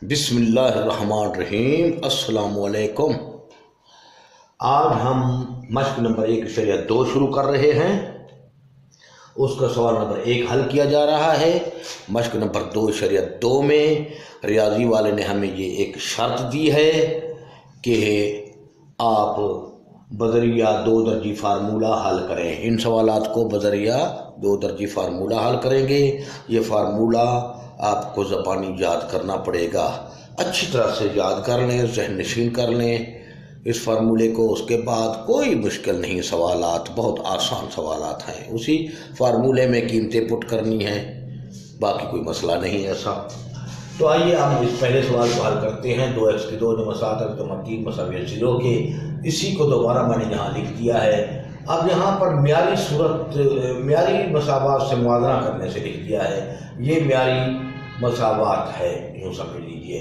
بسم اللہ الرحمن الرحیم۔ السلام علیکم۔ آج ہم مشق نمبر 1 شریعت 2 شروع کر رہے ہیں۔ اس کا سوال نمبر 1 حل کیا جا رہا ہے۔ مشق نمبر 2 شریعت 2 میں ریاضی والے نے ہمیں یہ ایک شرط دی ہے کہ آپ بذریعہ 2 درجی فارمولہ حل کریں۔ ان سوالات کو بذریعہ 2 درجی فارمولہ حل کریں گے۔ یہ فارمولہ آپ کو زبانی یاد کرنا پڑے گا، اچھی طرح سے یاد کر لیں، ذہن نشین کر لیں اس فارمولے کو۔ اس کے بعد کوئی مشکل نہیں، سوالات بہت آسان سوالات ہیں، اسی فارمولے میں قیمتیں پٹ کرنی ہیں، باقی کوئی مسئلہ نہیں ایسا۔ تو آئیے ہم اس پہلے سوال کو حل کرتے ہیں۔ 2x کی 2 + 7x = 3 = 0 کے اسی کو دوبارہ میں نے یہاں لکھ دیا ہے۔ اب یہاں پر معیاری مساوات سے موازنہ کرنے سے لکھ دیا ہے۔ یہ معیاری مساوات ہے، یوں سمجھ لیجئے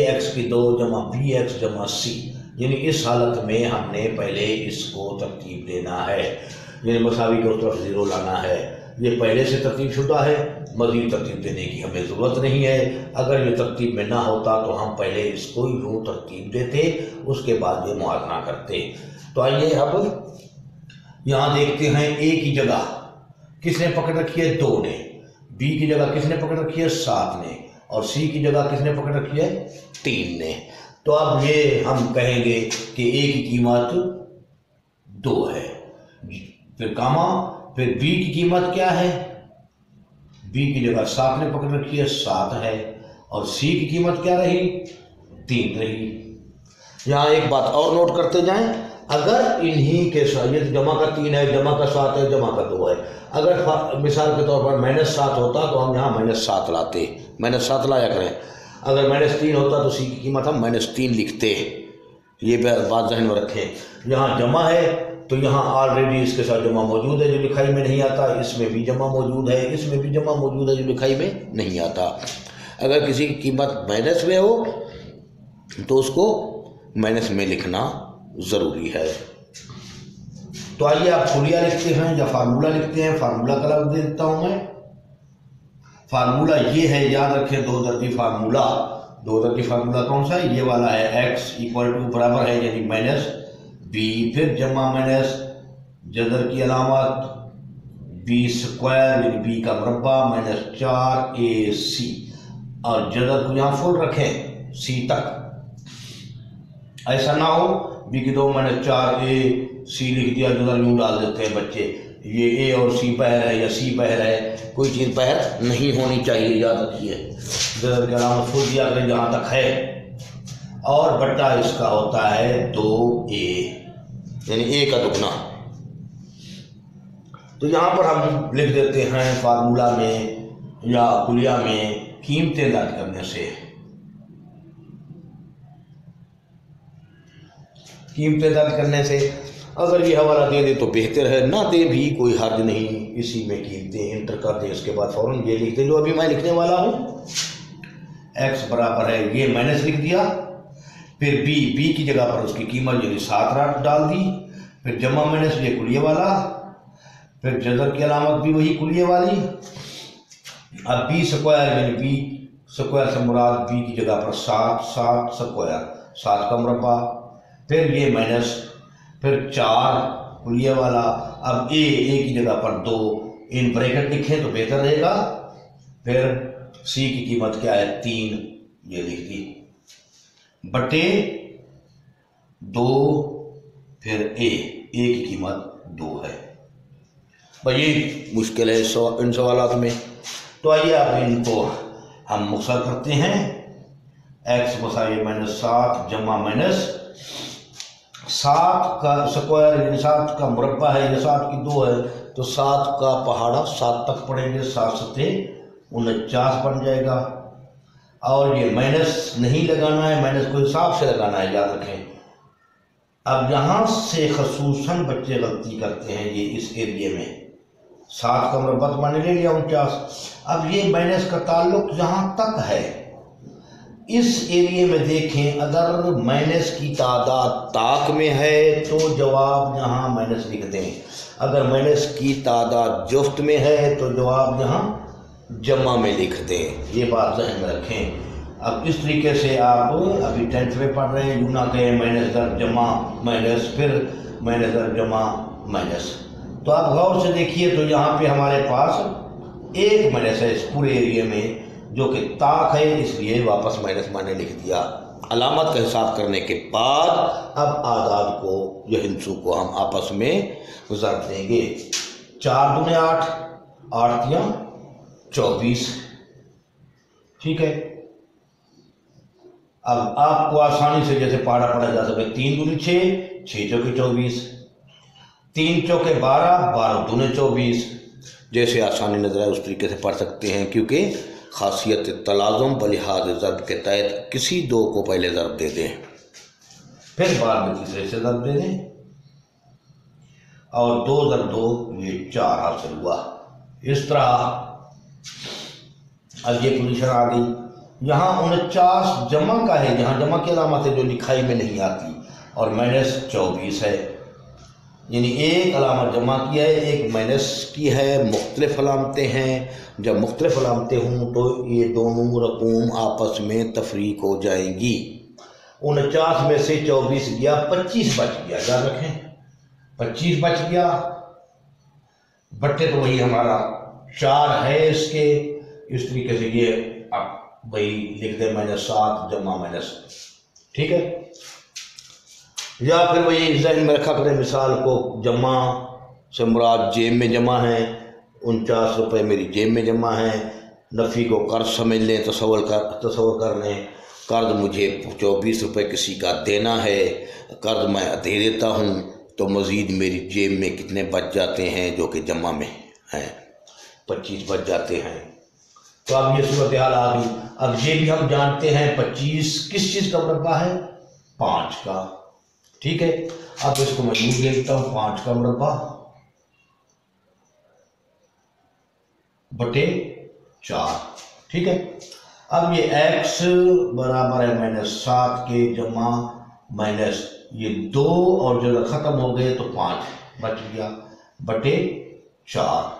ax کی 2 + bx = c، یعنی اس حالت میں ہم نے پہلے اس کو ترتیب دینا ہے، یعنی مساوی کو طرف 0 لانا ہے۔ یہ پہلے سے ترتیب شدہ ہے، مزید ترتیب دینے کی ہمیں ضرورت نہیں ہے۔ اگر یہ ترتیب میں نہ ہوتا تو ہم پہلے اس کو یوں ترتیب دیتے، اس کے بعد یہ موازنہ کرتے۔ تو آئیے اب یہاں دیکھتے ہیں a کی جگہ کس نے پکڑ رکھی ہے؟ 2 نے۔ b کی جگہ کس نے پکڑ رکھی ہے؟ 7 نے۔ اور c کی جگہ کس نے پکڑ رکھی ہے؟ 3 نے۔ تو اب یہ ہم کہیں گے کہ a کی قیمت 2 ہے، پھر کاما، پھر b کی قیمت کیا ہے؟ b کی جگہ 7 نے پکڑ رکھی ہے، 7 ہے، اور c کی قیمت کیا رہی؟ 3 رہی۔ یہاں ایک بات اور نوٹ کرتے جائیں، اگر انہی کے ساتھ یہ جمع کا 3 ہے، جمع کا 7 ہے، جمع کا 2 ہے، اگر مثال کے طور پر -7 ہوتا تو ہم یہاں -7 لاتے، -7 لایا کریں۔ اگر -3 ہوتا تو c کی قیمت ہم -3 لکھتے۔ یہ بات ذہن میں رکھیں۔ یہاں جمع ہے تو یہاں آلریڈی اس کے ساتھ جمع موجود ہے جو لکھائی میں نہیں آتا، اس میں بھی جمع موجود ہے، اس میں بھی جمع موجود ہے جو لکھائی میں نہیں آتا۔ اگر کسی کی قیمت مائنس میں ہو تو اس کو مائنس میں لکھنا ضروری ہے۔ تو آئیے آپ کلیہ لکھتے ہیں یا فارمولہ لکھتے ہیں۔ فارمولہ کا لفظ دے دیتا ہوں میں۔ فارمولہ یہ ہے، یاد رکھیں 2 درجی فارمولہ۔ 2 درجی فارمولہ کون سا ہے؟ یہ والا ہے، x = برابر ہے یعنی -b، پھر جمع مائنس جذر کی علامت b² یعنی b کا مربع -4ac، اور جذر کو یہاں فل رکھیں c تک، ایسا نہ ہو b کی 2 - 4ac لکھ دیا، جذر یوں ڈال دیتے ہیں بچے، یہ a اور c بہر ہے یا c بہر ہے، کوئی چیز بہر نہیں ہونی چاہیے، یاد رکھیے۔ جذر کی علامت فل دیا کریں جہاں تک ہے، اور بٹا اس کا ہوتا ہے 2a، یعنی a کا دگنا۔ تو یہاں پر ہم لکھ دیتے ہیں فارمولہ میں یا کلیہ میں قیمتیں درج کرنے سے۔ قیمتیں درج کرنے سے اگر یہ حوالہ دے دے تو بہتر ہے، نہ دے بھی کوئی حرج نہیں، اسی میں قیمتیں انٹر کر دیں، اس کے بعد فوراً یہ لکھ دیں جو ابھی میں لکھنے والا ہوں۔ x برابر ہے، یہ مائنس لکھ دیا، پھر b کی جگہ پر اس کی قیمت یعنی 7 ڈال دی، پھر جمع مائنس یہ کلیے والا، پھر جذر کی علامت بھی وہی کلیے والی۔ اب b² یعنی b² سے مراد b کی جگہ پر 7 کا مربع، پھر یہ مائنس، پھر 4 کلیے والا۔ اب a کی جگہ پر 2 ان بریکٹ لکھیں تو بہتر رہے گا، پھر c کی قیمت کیا ہے؟ 3، یہ لکھ دی، بٹے 2، پھر a کی قیمت 2 ہے۔ بھائی یہ مشکل ہے ان سوالات میں۔ تو آئیے اب ان کو ہم مختصر کرتے ہیں۔ x = -7 جمع مائنس 7 کا سکوائر یعنی 7 کا مربع ہے، یہ 7 کی 2 ہے تو 7 کا پہاڑا 7 تک پڑھیں گے، 7 × 7 = 49 بن جائے گا۔ اور یہ مائنس نہیں لگانا ہے، مائنس کو حساب سے لگانا ہے، یاد رکھیں۔ اب یہاں سے خصوصاً بچے غلطی کرتے ہیں، یہ اس ایریے میں 7 کا مربع تو میں نے لے لیا 49، اب یہ مائنس کا تعلق یہاں تک ہے۔ اس ایریے میں دیکھیں، اگر مائنس کی تعداد طاق میں ہے تو جواب یہاں مائنس لکھ دیں، اگر مائنس کی تعداد جفت میں ہے تو جواب یہاں جمع میں لکھ دیں، یہ بات ذہن میں رکھیں۔ अब इस तरीके से आप अभी 10th में पढ़ रहे हैं, यूं ना कहें माइनस ज़रब जमा माइनस फिर माइनस ज़रब जमा माइनस। तो आप गौर से देखिए तो यहाँ पे हमारे पास एक माइनस है इस पूरे एरिया में, जो कि ताक है, इसलिए वापस माइनस मैंने लिख दिया। अलामत का हिसाब करने के बाद अब आदाद को या हिंसू को हम आपस में ज़रब देंगे। 4 दूने 8, 8 तियां 24, ठीक है। अब आपको आसानी से जैसे पढ़ा जा सके, 3 दूनी 6, 6 चौके 24, 3 चौके 12, 12 दूने 24, जैसे आसानी नजर आए उस तरीके से पढ़ सकते हैं, क्योंकि खासियत तलाज़ुम बलिहाज ज़रब के तहत किसी दो को पहले ज़रब दे दें, फिर बाद में तीसरे से ज़रब दे दें, और 2 ज़रब 2 ये 4 हासिल हुआ। इस तरह अब ये पोजीशन आ गई। यहाँ 49 जमा का है, जहाँ जमा की अलामत है जो लिखाई में नहीं आती, और माइनस 24 है, यानी एक अलामत जमा की है, एक माइनस की है, मुख्तलिफ अलामतें हैं। जब मुख्तलिफ अलामतें हों तो ये दोनों रकूम आपस में तफरीक हो जाएंगी। 49 में से 24 गया, 25 बच गया, याद रखें 25 बच गया, बट्टे तो वही हमारा 4 है इसके। इस तरीके से ये अब वही लिख दे -7 जमा माइनस, ठीक है। या फिर वही जहन में रखा करें, मिसाल को जमा से मुराद जेब में जमा है, 49 रुपये मेरी जेब में जमा है। नफ़ी को कर्ज समझ लें, तसव्वुर कर लें, कर्ज मुझे 24 रुपये किसी का देना है, कर्ज मैं दे देता हूँ, तो मज़ीद मेरी जेब में कितने बच जाते हैं जो कि जमा में हैं, 25 बच जाते हैं। तो अब ये सूरत हाल आ गई। अब ये भी हम जानते हैं 25 किस चीज़ का मुरब्बा है, 5 का, ठीक है। अब इसको मैं यूं देखता हूँ, 5 का मुरब्बा बटे 4, ठीक है। अब ये x बराबर है -7 के जमा माइनस ये 2 और जो खत्म हो गए तो 5 बच गया बटे 4।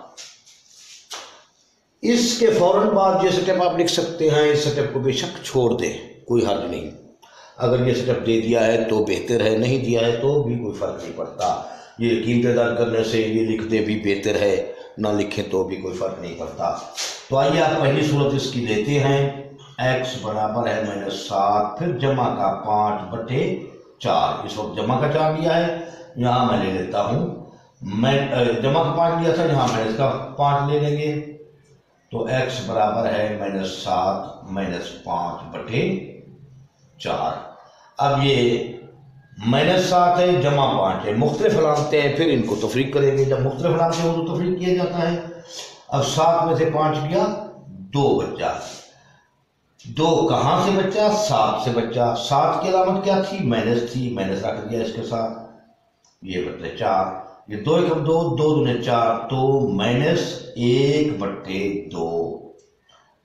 इसके फौरन बाद ये स्टेप आप लिख सकते हैं, इस स्टेप को बेशक छोड़ दें, कोई हर्ज नहीं। अगर ये स्टेप दे दिया है तो बेहतर है, नहीं दिया है तो भी कोई फ़र्क नहीं पड़ता। ये कीमतें दर्ज करने से ये लिख दे भी बेहतर है, ना लिखें तो भी कोई फ़र्क नहीं पड़ता। तो आइए आप पहली सूरत इसकी लेते हैं, x बराबर है -7 फिर जमा का 5 बटे 4। इस वक्त जमा का 4 लिया है, यहाँ मैं ले लेता हूँ, मैं जमा का 5 लिया था, यहाँ मैं इसका 5 ले लेंगे। तो x बराबर है -7 -5 बटे 4। अब ये -7 है जमा 5 है, मुख्तलिफ अलामतें हैं, फिर इनको तफरीक करेंगे। जब मुख्तलिफ अलामतें हो तो तफरीक किया जाता है। अब 7 में से 5 गया, 2 बचा। 2 कहाँ से बचा, 7 से बचा। 7 की अलामत क्या थी, माइनस थी, माइनस रख दिया इसके साथ, ये बटे 4। ये 2 एकम 2, 2 दूने 4, तो -1 बटे 2।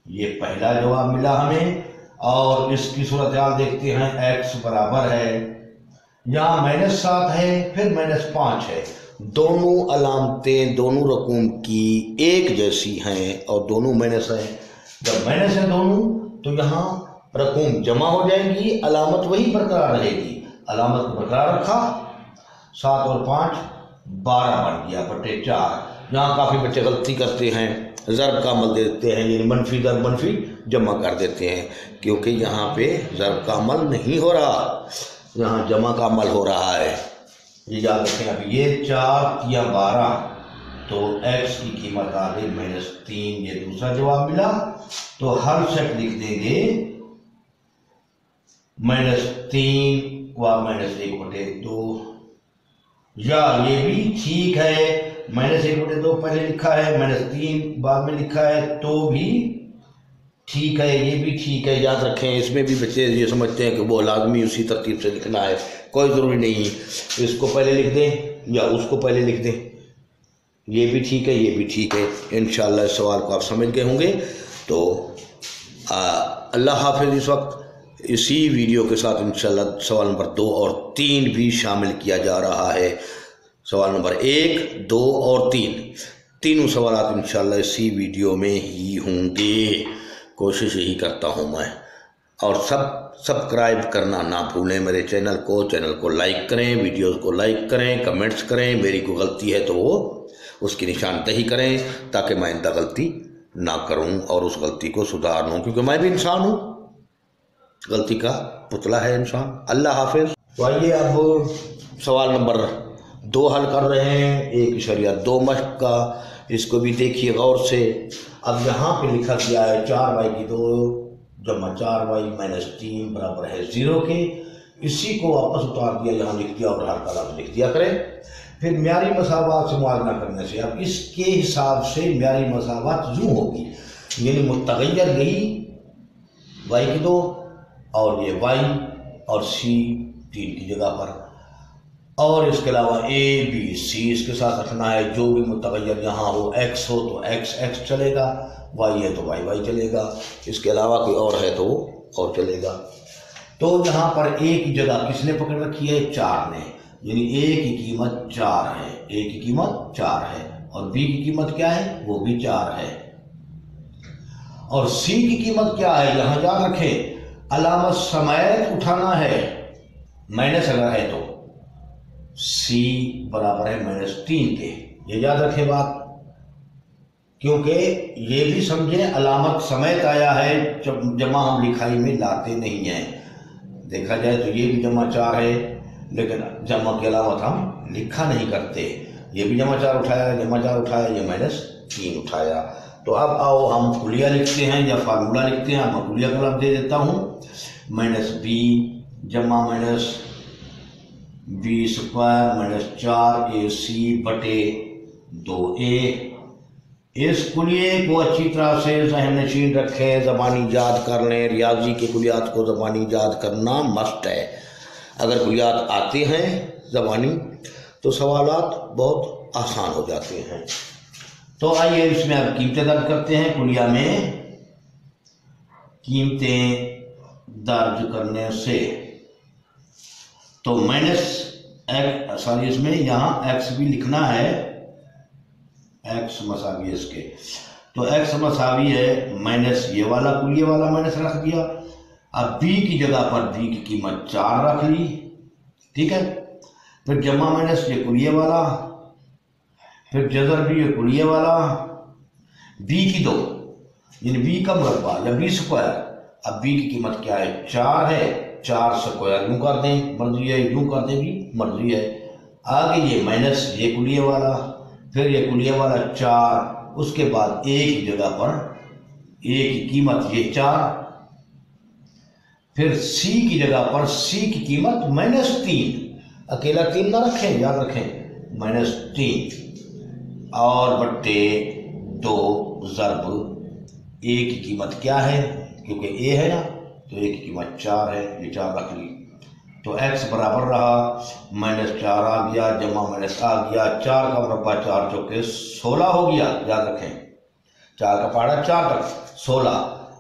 ये पहला जवाब मिला हमें। और इसकी सूरत हाल देखते हैं, x बराबर है, यहाँ -7 है फिर -5 है, दोनों अलामतें दोनों रकूम की एक जैसी हैं और दोनों माइनस हैं। जब माइनस है दोनों तो यहाँ रकूम जमा हो जाएगी, अलामत वही बरकरार रहेगी। अलामत को बरकरार रखा, 7 और 5 12 बन गया बटे 4। यहाँ काफ़ी बच्चे गलती करते हैं, ज़रब का अमल दे देते हैं, यानी मनफी दर मनफी जमा कर देते हैं, क्योंकि यहाँ पे ज़रब का अमल नहीं हो रहा, यहाँ जमा का अमल हो रहा है। ये याद रखें। अब ये 4 या 12, तो x की कीमत आ गई -3, ये दूसरा जवाब मिला। तो हर सेट लिख देंगे -3 व -1 बटे 2, या ये भी ठीक है, -1 बटे 2 पहले लिखा है, -3 बाद में लिखा है, तो भी ठीक है, ये भी ठीक है। याद रखें, इसमें भी बच्चे ये समझते हैं कि वो लाजमी उसी तरतीब से लिखना है, कोई ज़रूरी नहीं, इसको पहले लिख दें या उसको पहले लिख दें, ये भी ठीक है, ये भी ठीक है। इंशाअल्लाह इस सवाल को आप समझ गए होंगे। तो अल्लाह हाफ़िज़। इस वक्त इसी वीडियो के साथ इंशाअल्लाह सवाल नंबर 2 और 3 भी शामिल किया जा रहा है। सवाल नंबर 1, 2 और 3 तीनों सवाल इंशाअल्लाह इसी वीडियो में ही होंगे, कोशिश यही करता हूँ मैं। اور سبسکرائب کرنا نہ بھولیں میرے چینل کو لائک کریں، ویڈیوز کو لائک کریں، کمنٹس کریں، میری کوئی غلطی ہے تو وہ اس کی نشاندہی کریں تاکہ میں آئندہ غلطی نہ کروں اور اس غلطی کو سدھار لوں، کیونکہ میں بھی انسان ہوں، غلطی کا پتلا ہے انسان۔ اللہ حافظ۔ تو آئیے اب سوال نمبر 2 حل کر رہے ہیں، 1.2 مشق کا، اس کو بھی دیکھیے غور سے۔ اب یہاں پہ لکھا گیا ہے 4y2 جمع 4y-3 برابر ہے 0 کے، اسی کو واپس اتار دیا، یہاں لکھ دیا اور ہر کا لفظ لکھ دیا کریں۔ پھر معیاری مساوات سے موازنہ کرنے سے اب اس کے حساب سے معیاری مساوات یوں ہوگی، یعنی متغیر یہی y2 اور یہ y اور c 3 کی جگہ پر، اور اس کے علاوہ a b c اس کے ساتھ رکھنا ہے۔ جو بھی متغیر یہاں ہو، x ہو تو x چلے گا، y ہے تو y چلے گا، اس کے علاوہ کوئی اور ہے تو وہ اور چلے گا۔ تو یہاں پر a کی جگہ کس نے پکڑ رکھی ہے؟ 4 نے، یعنی a کی قیمت 4 ہے، a کی قیمت 4 ہے، اور b کی قیمت کیا ہے؟ وہ بھی 4 ہے۔ اور c کی قیمت کیا ہے؟ یہاں یاد رکھیں علامت سمیت اٹھانا ہے، مائنس اگر ہے تو c برابر ہے -3 کے، یہ یاد رکھیں بات، کیونکہ یہ بھی سمجھیں علامت سمیت آیا ہے، جمع ہم لکھائی میں لاتے نہیں ہیں۔ دیکھا جائے تو یہ بھی جمع 4 ہے، لیکن جمع کی علامت ہم لکھا نہیں کرتے، یہ بھی جمع 4 اٹھایا، جمع 4 اٹھایا، یہ -3 اٹھایا۔ تو اب آؤ ہم کلیہ لکھتے ہیں یا فارمولہ لکھتے ہیں۔ میں کلیہ کا لفظ دے دیتا ہوں، -b جمع -b² -4ac بٹے 2a۔ اس کلیے کو اچھی طرح سے ذہن نشین رکھیں، زبانی یاد کر لیں۔ ریاضی کے کلیات کو زبانی یاد کرنا مست ہے۔ اگر کلیات آتے ہیں زبانی تو سوالات بہت آسان ہو جاتے ہیں۔ تو آئیے اس میں اب قیمتیں درج کرتے ہیں۔ کلیہ میں قیمتیں درج کرنے سے تو اس میں یہاں x بھی لکھنا ہے، x مساوی اس کے، تو x مساوی ہے مائنس یہ والا، کلیہ والا مائنس رکھ دیا۔ اب b کی جگہ پر b کی قیمت 4 رکھ لی، ٹھیک ہے، پھر جمع مائنس یہ کلیہ والا، پھر جذر بھی یہ کلیہ والا، b کی 2 یعنی b کا مربع یا b²۔ اب b کی قیمت کیا ہے؟ 4 ہے، 4² یوں کر دیں مرضی ہے، یوں کر دیں بھی مرضی ہے۔ آگے یہ مائنس یہ کلیہ والا، پھر یہ کلیہ والا 4، اس کے بعد a کی جگہ پر a کی قیمت یہ 4، پھر c کی جگہ پر c کی قیمت -3، اکیلا 3 نہ رکھیں، یاد رکھیں -3، اور بٹے 2 ضرب a کی قیمت کیا ہے؟ کیونکہ a ہے نا تو a کی قیمت 4 ہے، یہ 4 رکھ لی، تو x برابر رہا -4 آ گیا، جمع مائنس آ گیا، 4 کا مربع 4 چوکے 16 ہو گیا، یاد رکھیں 4 کا پہاڑا 4 تک 16۔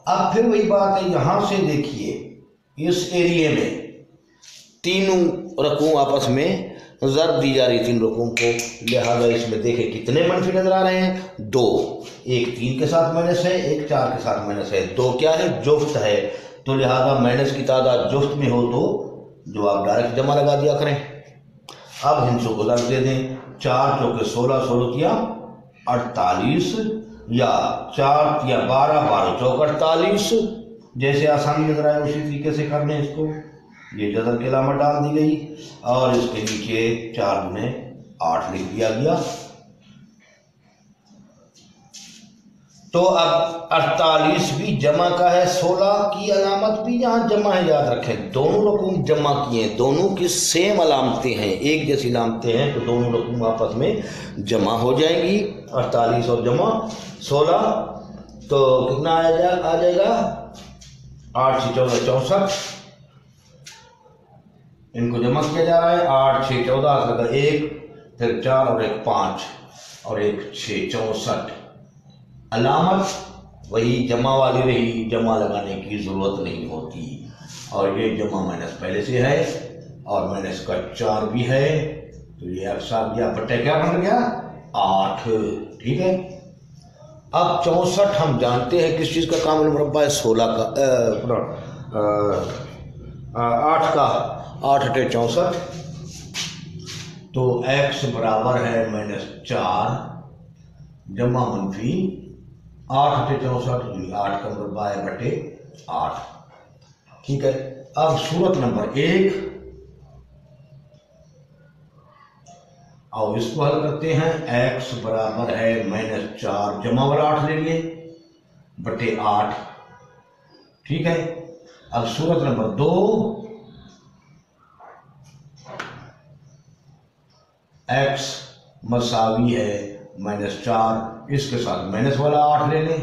اب پھر وہی بات ہے، یہاں سے دیکھیے اس ایریے میں تینوں رقم آپس میں ضرب دی جا رہی، 3 رقم کو، لہذا اس میں دیکھیں کتنے منفی نظر آ رہے ہیں؟ 2، ایک 3 کے ساتھ مائنس ہے، ایک 4 کے ساتھ مائنس ہے، 2 کیا ہے؟ جفت ہے، تو لہذا مائنس کی تعداد جفت میں ہو تو جو آپ ڈائریکٹ جمع لگا دیا کریں۔ اب ہندسوں کو ضرب دے دیں، 4 چوکے 16، 16 کیا 48، یا 4 یا 12، 12 چوک 48، جیسے آسانی نظر آئے اسی طریقے سے کر لیں اس کو۔ یہ جذر کی علامت ڈال دی گئی اور اس کے نیچے 4 دنے 8 لکھ دیا گیا۔ تو اب 48 بھی جمع کا ہے، 16 کی علامت بھی یہاں جمع ہے، یاد رکھیں دونوں رقم جمع کیے ہیں، دونوں کی سیم علامتیں ہیں، ایک جیسی علامتیں ہیں، تو دونوں رقم آپس میں جمع ہو جائیں گی، 48 اور جمع 16، تو کتنا آ جائے گا؟ 8 سے 14 64، ان کو جمع کیا جا رہا ہے، 8 6 14 1، پھر 4 اور 1 5 اور 1 6 64، علامت وہی جمع والی رہی، جمع لگانے کی ضرورت نہیں ہوتی، اور یہ جمع مائنس پہلے سے ہے اور مائنس کا 4 بھی ہے، تو یہ ایکس آ گیا، بٹے کیا بن گیا 8، ٹھیک ہے۔ اب 64 ہم جانتے ہیں کس چیز کا کامل مربع ہے، 16 کا 8 का 8 × 64, तो x बराबर है -4 जमा मनफी 8 × 64, 8 का मुरब्बा है बटे 8। ठीक है, अब सूरत नंबर 1, और इसको हल करते हैं। x बराबर है -4 जमा वाला 8 ले लिए बटे 8। ठीक है, अब सूरत नंबर 2, x मसावी है -4, इसके साथ माइनस वाला 8 ले लें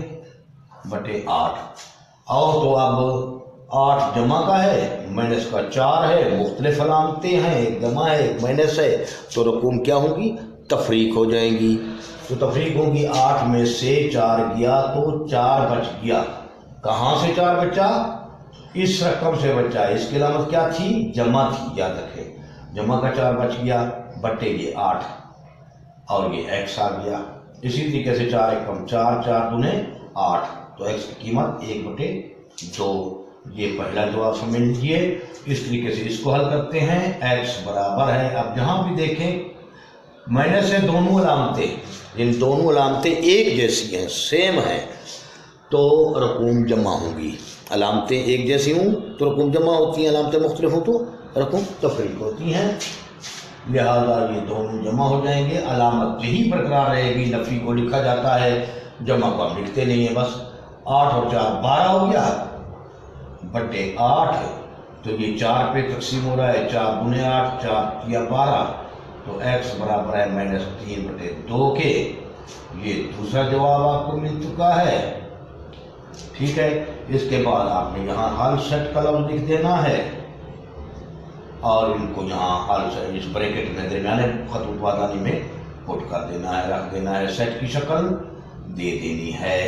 बटे 8। और तो अब 8 जमा का है, माइनस का 4 है, मुख्तलिफ अलामतें हैं, एक जमा है एक माइनस है, तो रकूम क्या होंगी, तफरीक हो जाएंगी। तो तफरीक होगी, 8 में से 4 गया तो 4 बच गया। कहाँ से 4 बचा, इस रकम से बचा। इसकी अलामत क्या थी, जमा थी, याद रखें, जमा का 4 बच गया बटे ये 8, और ये x आ गया। इसी तरीके से 4 × 1 = 4, 4 दूने 8, तो x की कीमत 1/2। ये पहला जवाब समझ लीजिए। इस तरीके से इसको हल करते हैं। x बराबर है, अब जहां भी देखें माइनस है, दोनों अलामतें, इन दोनों अलामतें एक जैसी हैं, सेम हैं, तो रकूम जमा होंगी। अलामतें एक जैसी हों तो रकूम जमा होती हैं, अलामतें मुख्तलिफ हो तो रकूम तफरीक होती हैं। लिहाजा ये दोनों जमा हो जाएंगे, अलामत यही बरकरार रहेगी। नफ़ी को लिखा जाता है, जमा को हम लिखते नहीं है। बस 8 और 4 12 हो गया बटे 8, तो ये 4 पे तकसीम हो रहा है, 4 दूने 8, 4 या 12, तो x बराबर है -3/2 के। ये दूसरा जवाब आपको मिल चुका है। ठीक है, इसके बाद आपने यहाँ हल सेट का लफ्ज़ लिख देना है, और इनको यहाँ हल से इस ब्रैकेट में दरमियाने खतूत वादानी में पुट कर देना है, रख देना है, सेट की शक्ल दे देनी है।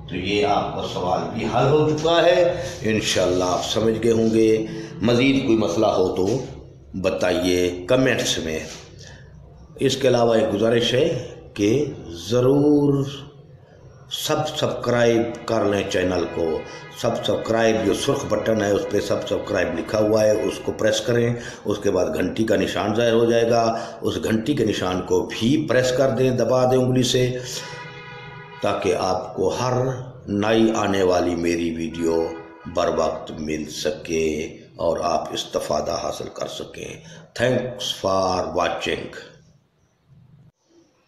तो ये आपका सवाल भी हल हो चुका है। इंशाअल्लाह आप समझ गए होंगे। मज़ीद कोई मसला हो तो बताइए कमेंट्स में। इसके अलावा एक गुजारिश है कि ज़रूर सब्सक्राइब कर लें चैनल को। सब्सक्राइब जो सुर्ख बटन है उस पर सब्सक्राइब लिखा हुआ है, उसको प्रेस करें, उसके बाद घंटी का निशान ज़ाहिर हो जाएगा, उस घंटी के निशान को भी प्रेस कर दें, दबा दें उंगली से, ताकि आपको हर नई आने वाली मेरी वीडियो बर वक्त मिल सके और आप इस्तिफ़ादा हासिल कर सकें। Thanks for watching.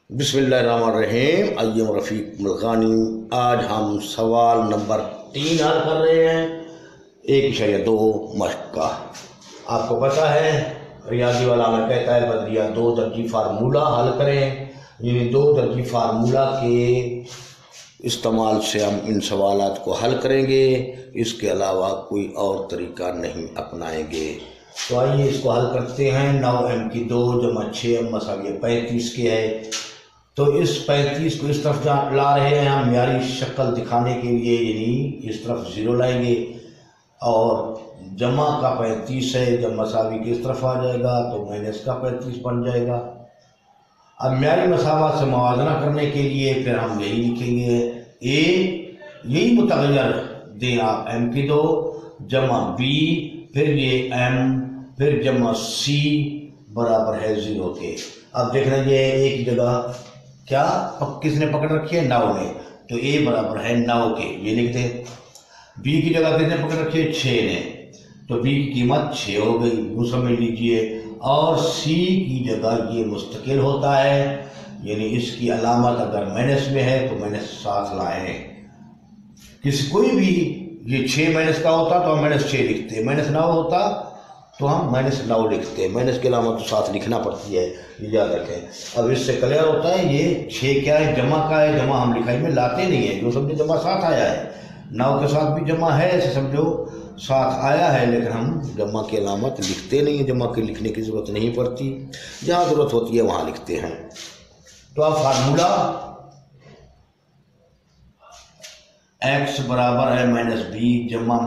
बिस्मिल्लाहिर्रहमानिर्रहीम। अय्यम रफ़ीक मुल्कानी। आज हम सवाल नंबर 3 हल कर रहे हैं, 1.2 मश्क का। आपको पता है रियाजी वाला में कहता है बदरिया 2 दर्जी फार्मूला हल करें। यानी 2 दर्जी फार्मूला के इस्तेमाल से हम इन सवालात को हल करेंगे, इसके अलावा कोई और तरीका नहीं अपनाएंगे। तो आइए इसको हल करते हैं। 9m की 2 जमा 6m मसावी 35 के है। तो इस 35 को इस तरफ ला रहे हैं हम म्यारी शक्ल दिखाने के लिए, यानी इस तरफ 0 लाएंगे, और जमा का 35 है, जब मसावी की इस तरफ आ जाएगा तो माइनस का 35 बन जाएगा। अब म्यारी मसावा से मुआवजना करने के लिए फिर हम यही लिखेंगे, a यही मुतग़य्यर दें आप m की 2 जमा b, फिर ये m, फिर जमा c बराबर है 0 के। अब देख लीजिए एक ही जगह क्या किसने पकड़ रखी है, 9 ने, तो a बराबर है 9 के, ये लिख दें। b की जगह किसने पकड़ रखी है, 6 ने, तो b की कीमत 6 हो गई, यूँ समझ लीजिए। और c की जगह ये मुस्तकिल होता है, यानी इसकी अलामत अगर माइनस में है तो माइनस साथ लाएं। किसी कोई भी ये 6 माइनस का होता तो हम -6 लिखते, -9 होता तो हम -9 लिखते, माइनस की अलामत तो साथ लिखना पड़ती है, ये याद रखें। अब इससे क्लियर होता है ये 6 क्या है, जमा का है, जमा हम लिखाई में लाते नहीं है, जो समझो जमा साथ आया है, 9 के साथ भी जमा है, ऐसे समझो साथ आया है, लेकिन हम जमा की अलामत लिखते नहीं है, जमा के लिखने की ज़रूरत नहीं पड़ती, जहाँ ज़रूरत होती है वहाँ लिखते हैं। तो अब फार्मूला x बराबर है -b जमा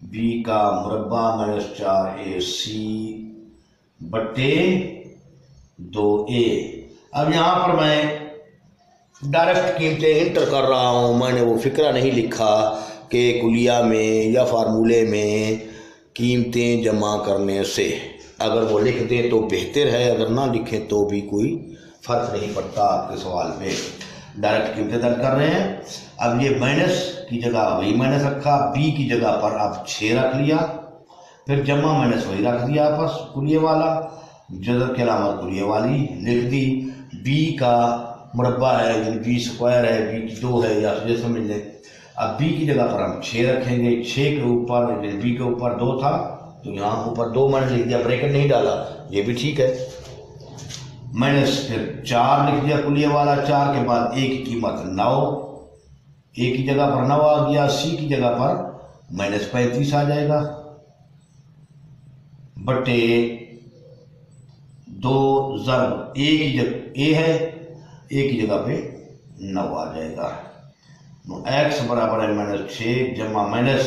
-b का मुरब्बा -4ac बटे 2a। अब यहाँ पर मैं डायरेक्ट कीमतें इंटर कर रहा हूँ, मैंने वो फिक्रा नहीं लिखा के कुलिया में या फार्मूले में कीमतें जमा करने से। अगर वो लिख दें तो बेहतर है, अगर ना लिखें तो भी कोई फ़र्क नहीं पड़ता आपके सवाल में। डायरेक्ट कीमतें दर्ज कर रहे हैं। अब ये माइनस की जगह वही माइनस रखा, बी की जगह पर अब 6 रख लिया, फिर जमा माइनस वही रख दिया आपस कुलिये वाला, जज़र की अलामत कुलिये वाली लिख दी। बी का मुरब्बा है यानी बी स्क्वायर है, बी की 2 है या ये समझ लें। अब बी की जगह पर हम 6 रखेंगे, 6 के ऊपर बी के ऊपर 2 था तो यहाँ ऊपर 2 माइनस लिख दिया, ब्रैकेट नहीं डाला, ये भी ठीक है। माइनस फिर 4 लिख दिया कुलिये वाला, 4 के बाद ए की कीमत 9, ए की जगह पर 9 आ गया, सी की जगह पर माइनस 35 आ जाएगा बटे 2 ज़र्ब ए की जगह ए है, ए की जगह पे 9 आ जाएगा। एक्स बराबर है -6 जमा माइनस।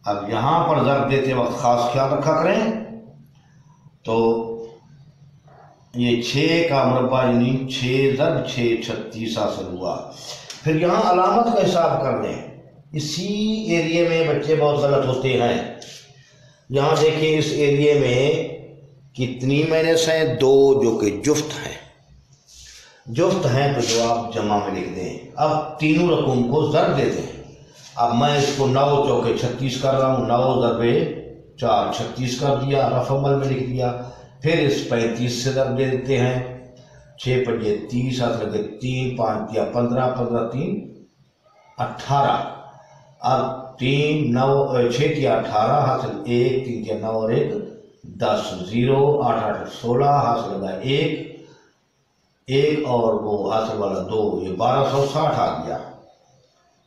अब यहां पर ज़र्ब देते वक्त खास ख्याल रखा करें, तो ये 6 का मुरब्बा यानी 6 ज़र्ब 6 36 हासिल हुआ। फिर यहाँ अलामत का हिसाब कर लें। इसी एरिए में बच्चे बहुत गलत होते हैं। यहाँ देखिए इस एरिए में कितनी माइनस हैं, 2 जो कि जुफ्त हैं। जुफ्त हैं तो जवाब जमा में लिख दें। अब तीनों रकम को ज़र्ब दे दें। अब मैं इसको 9 चौके 36 कर रहा हूँ, 9 ज़रबे 4 36 कर दिया, रफ अमल में लिख दिया। फिर इस 35 से ज़र्ब दे देते हैं, 6 पंजे 30 हाथ लगे 3 5 या 15 15 3 18। अब 3 9 6 या 18 हासिल 1 3 या 9 और 1 10 0 8 8 16 हासिल लगा 1 और वो हासिल वाला 2, ये 1260 आ गया,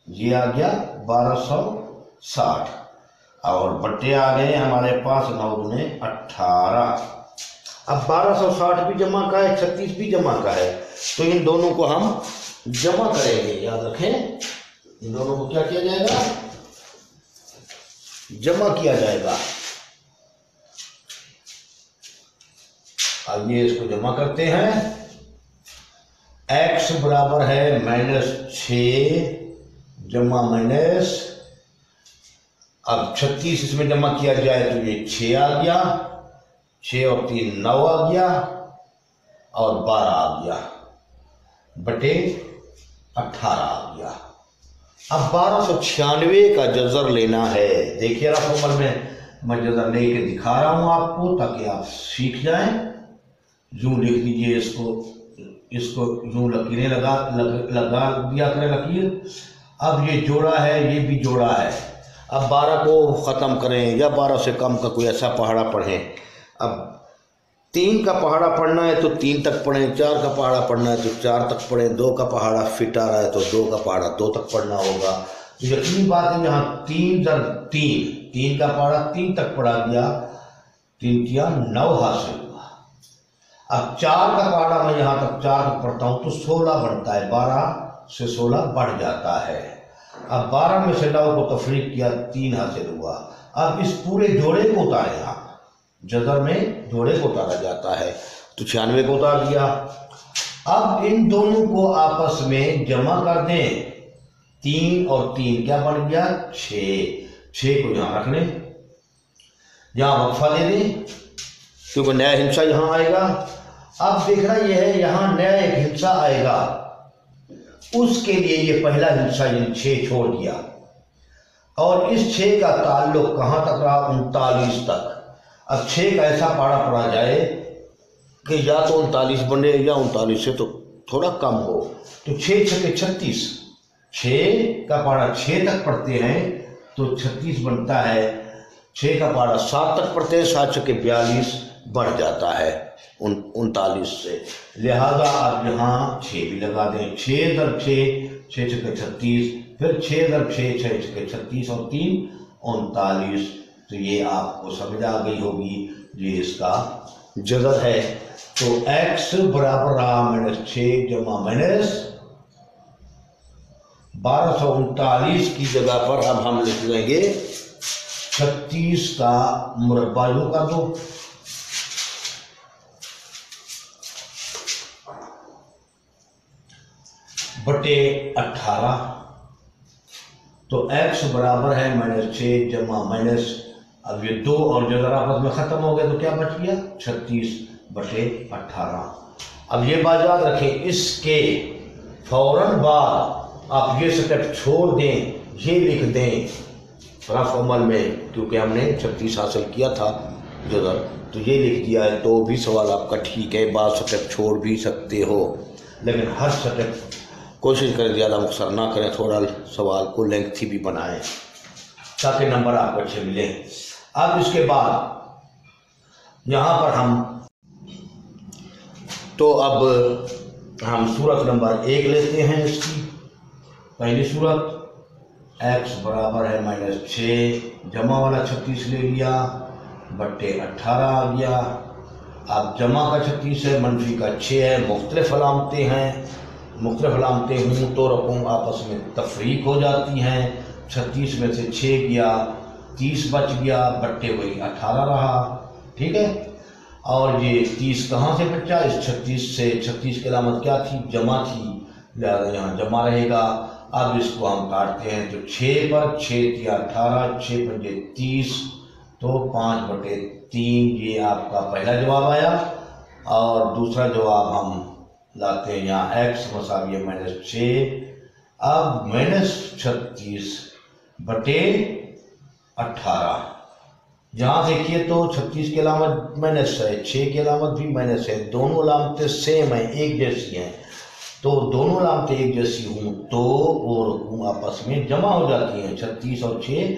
ये आ गया 1260। और बट्टे आ गए हमारे पास 9 दूने 18। अब 1260 भी जमा का है, 36 भी जमा का है, तो इन दोनों को हम जमा करेंगे। याद रखें, इन दोनों को क्या किया जाएगा, जमा किया जाएगा। आइए इसको जमा करते हैं। x बराबर है -6 जमा माइनस, अब 36 इसमें जमा किया जाए तो ये 6 आ गया, 6 और 3 9 आ गया और 12 आ गया बटे 18 आ गया। अब 1296 का जज़र लेना है। देखिए रफ अमल में मैं जज़र लेके दिखा रहा हूं आपको ताकि आप सीख जाएं। यूं लिख दीजिए इसको यूं लकीरें लगा दिया करें लकीर। अब ये जोड़ा है, ये भी जोड़ा है। अब 12 को ख़त्म करें या 12 से कम का कोई ऐसा पहाड़ा पढ़ें। अब 3 का पहाड़ा पढ़ना है तो 3 तक पढ़ें, 4 का पहाड़ा पढ़ना है तो 4 तक पढ़ें, 2 का पहाड़ा फिट आ रहा है तो 2 का पहाड़ा 2 तक पढ़ना होगा। तो यकीनी बात है यहाँ 3 ज़रब 3 का पहाड़ा 3 तक पढ़ा गया, 3 किया 9 हासिल हुआ। अब 4 का पहाड़ा मैं यहाँ तक 4 तक पढ़ता हूँ तो 16 बनता है, 12 से 16 बढ़ जाता है। अब 12 में से 9 को तफरीक किया 3 हासिल हुआ। अब इस पूरे जोड़े को उतारें आप, जज़र में जोड़े को उतारा जाता है तो 96 को उतार दिया। अब इन दोनों को आपस में जमा कर दें, 3 और 3 क्या बन गया 6 को यहाँ रख लें, यहाँ वक्फा दे दें क्योंकि नया हिस्सा यहाँ आएगा। अब देखना यह है यहाँ नया एक हिस्सा आएगा, उसके लिए ये पहला हिस्सा यानी 6 छोड़ दिया और इस 6 का ताल्लुक कहाँ तक रहा 39 तक। अब 6 का ऐसा पहाड़ा पढ़ा जाए कि या तो 39 बने या 39 से तो थोड़ा कम हो, तो 6 छके 36, 6 का पहाड़ा 6 तक पढ़ते हैं तो 36 बनता है। 6 का पहाड़ा 7 तक पढ़ते हैं, 7 छके 42 बढ़ जाता है 39 से। लिहाजा आप यहाँ 6 भी लगा दें, 6 × 6 6 छके 36, फिर 6 × 6 6 छके 36 और 3 39। तो ये आपको समझ आ गई होगी, ये इसका जज़र है। तो x बराबर रहा -6 जमा माइनस 1239 की जगह पर अब हम लिख लेंगे 36 का मुरब्बा यूं कर दो, बटे 18। तो x बराबर है -6 जमा माइनस, अब ये 2 और जो जरा आपस में ख़त्म हो गए तो क्या बच गया 36/18। अब ये बात याद रखें, इसके फौरन बाद आप ये स्टेप छोड़ दें, ये लिख दें रफ अमल में, क्योंकि हमने 36 हासिल किया था जदर, तो ये लिख दिया है तो भी सवाल आपका ठीक है। बाद स्टेप छोड़ भी सकते हो, लेकिन हर स्टेप कोशिश करें ज़्यादा मुख्तसर ना करें, थोड़ा सवाल को लेंथी भी बनाएं ताकि नंबर आपको अच्छे मिले। अब इसके बाद यहाँ पर अब हम सूरत नंबर 1 लेते हैं। इसकी पहली सूरत x बराबर है -6 जमा वाला 36 ले लिया बट्टे 18 आ गया। अब जमा का 36 है, मनफी का 6 है, मुख्तलिफ अलामतें हैं, मुख्तलिफ अलामतें हूँ तो रकम आपस में तफरीक हो जाती हैं। 36 में से 6 गया, 30 बच गया, बट्टे वही 18 रहा, ठीक है। और ये 30 कहाँ से बचा, इस 36 से, 36 की अलामत क्या थी, जमा थी, लिहाजा यहाँ जमा रहेगा। अब इसको हम काटते हैं तो 6 पर 6 या 18, 6 पंजे 30, तो 5/3 ये आपका पहला जवाब आया। और दूसरा जवाब हम लाते हैं यहाँ x मसावी -6। अब -36/18, यहाँ देखिए तो 36 की अलामत माइनस है, 6 की अलामत भी माइनस है, दोनों अलामतें सेम हैं, एक जैसी हैं, तो दोनों अलामतें एक जैसी हूँ तो वो रकूम आपस में जमा हो जाती हैं। 36 और 6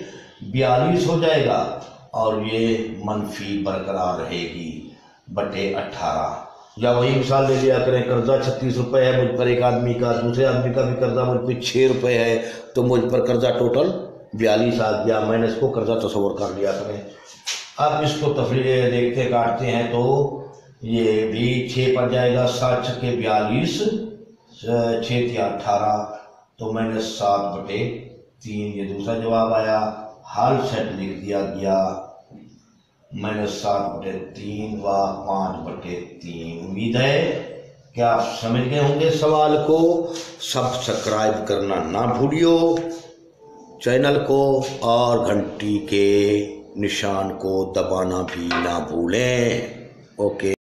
42 हो जाएगा और ये मनफी बरकरार रहेगी बटे 18। या वही मिसाल ले लिया करें, कर्जा 36 रुपये है मुझ पर एक आदमी का, दूसरे आदमी का भी कर्जा मुझ पर 6 रुपये है, तो मुझ पर कर्जा टोटल 42 आ गया, मैंने इसको कर्जा तस्वर कर लिया करें। अब इसको तफरीक देखते काटते हैं तो ये भी 6 पर जाएगा, 7 छक्के 42, 6 या 18, तो -7/3 ये दूसरा जवाब आया। हाल सेट लिख दिया गया -7/3 व 5/3। उम्मीद है कि आप समझ गए होंगे सवाल को। सब्सक्राइब करना ना भूलियो चैनल को, और घंटी के निशान को दबाना भी ना भूलें। ओके।